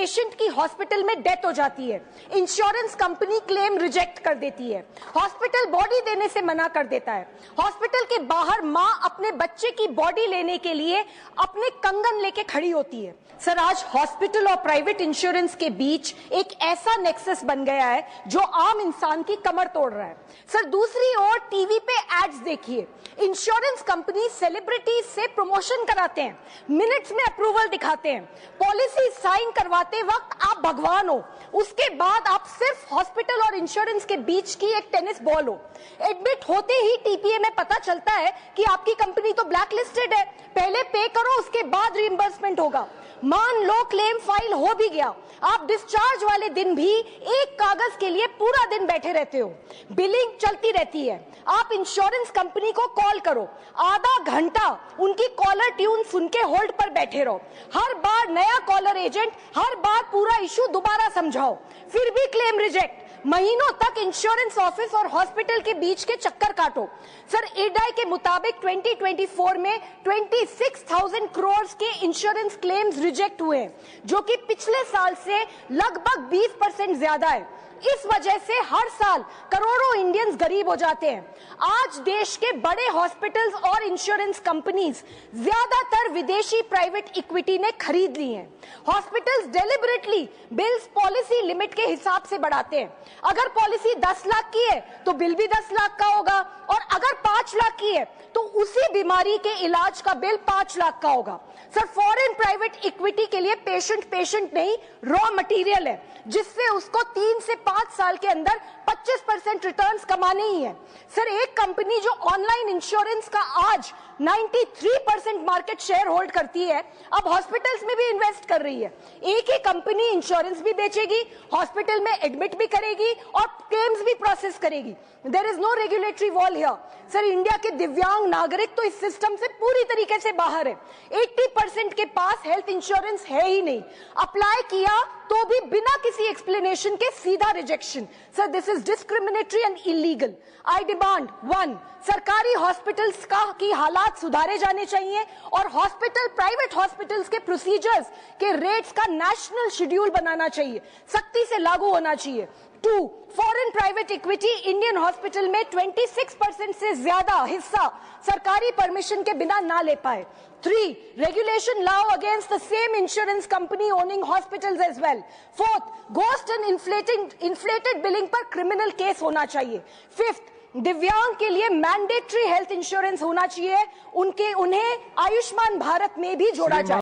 Patient की hospital में death हो जाती है, इंश्योरेंस कंपनी क्लेम रिजेक्ट कर देती है, हॉस्पिटल बॉडी देने से मना कर देता है, हॉस्पिटल के बाहर मां अपने बच्चे की बॉडी लेने के लिए अपने कंगन लेके खड़ी होती है। सर, आज हॉस्पिटल और प्राइवेट इंश्योरेंस के बीच एक ऐसा नेक्सस बन गया है जो आम इंसान की कमर तोड़ रहा है। सर, दूसरी ओर टीवी पे एड्स देखिए, इंश्योरेंस कंपनी सेलिब्रिटीज से प्रमोशन कराते हैं, मिनट्स में अप्रूवल दिखाते हैं, पॉलिसी साइन करवाते वक्त आप भगवान हो, उसके बाद आप सिर्फ हॉस्पिटल और इंश्योरेंस के बीच की एक टेनिस बॉल हो। एडमिट होते ही टीपीए में पता चलता है कि आपकी कंपनी तो ब्लैक लिस्टेड है, पहले पे करो उसके बाद रिइंबर्समेंट होगा। मान लो क्लेम फाइल हो भी गया, आप डिस्चार्ज वाले दिन भी एक कागज के लिए पूरा दिन बैठे रहते हो, बिलिंग चलती रहती है। आप इंश्योरेंस कंपनी को कॉल करो, आधा घंटा उनकी कॉलर ट्यून सुन के होल्ड पर बैठे रहो, हर बार नया कॉलर एजेंट, हर बार पूरा इशू दोबारा समझाओ, फिर भी क्लेम रिजेक्ट। महीनों तक इंश्योरेंस ऑफिस और हॉस्पिटल के बीच के चक्कर काटो। सर, इरडाई के मुताबिक 2024 में 26,000 करोड़ के इंश्योरेंस क्लेम्स रिजेक्ट हुए हैं, जो कि पिछले साल से लगभग 20% ज्यादा है। इस वजह से हर साल करोड़ों इंडियंस गरीब हो जाते हैं। आज देश के बड़े हॉस्पिटल्स और इंश्योरेंस कंपनीज ज्यादातर विदेशी प्राइवेट इक्विटी ने खरीद ली हैं। Hospitals deliberately bills policy limit के हिसाब से बढ़ाते हैं। अगर पॉलिसी 10 लाख की है तो बिल भी 10 लाख का होगा, और अगर 5 लाख की है तो उसी बीमारी के इलाज का बिल 5 लाख का होगा। सर, फॉरेन प्राइवेट इक्विटी के लिए पेशेंट नहीं, रॉ मटेरियल है, जिससे उसको 3 से 5 साल के अंदर 25% रिटर्न्स कमाने ही है। सर, एक कंपनी जो ऑनलाइन इंश्योरेंस का आज 93% मार्केट शेयर होल्ड करती है, अब हॉस्पिटल्स में भी इन्वेस्ट कर रही है। एक ही कंपनी इंश्योरेंस भी बेचेगी, हॉस्पिटल में एडमिट भी करेगी और क्लेम्स भी प्रोसेस करेगी। There is no regulatory wall here. Sir, India के दिव्यांग नागरिक तो इस सिस्टम से पूरी तरीके से बाहर है। 80% के पास हेल्थ इंश्योरेंस है ही नहीं, अप्लाई किया तो भी बिना किसी एक्सप्लेनेशन के सीधा rejection. Sir, this is discriminatory and illegal. I demand 1, सरकारी हॉस्पिटल्स की हालात सुधारे जाने चाहिए और हॉस्पिटल, प्राइवेट हॉस्पिटल्स के प्रोसीजर्स के रेट्स का नेशनल शेड्यूल बनाना चाहिए, सख्ती से लागू होना चाहिए। 2, foreign private equity Indian hospital में 26% से ज्यादा हिस्सा सरकारी परमिशन के बिना ना ले पाए। 3, रेगुलेशन लाओ against the same insurance company owning hospitals as well. 4th, ghost and inflated billing पर क्रिमिनल केस होना चाहिए। 5th, दिव्यांग के लिए मैंडेटरी हेल्थ इंश्योरेंस होना चाहिए, उन्हें आयुष्मान भारत में भी जोड़ा जाए।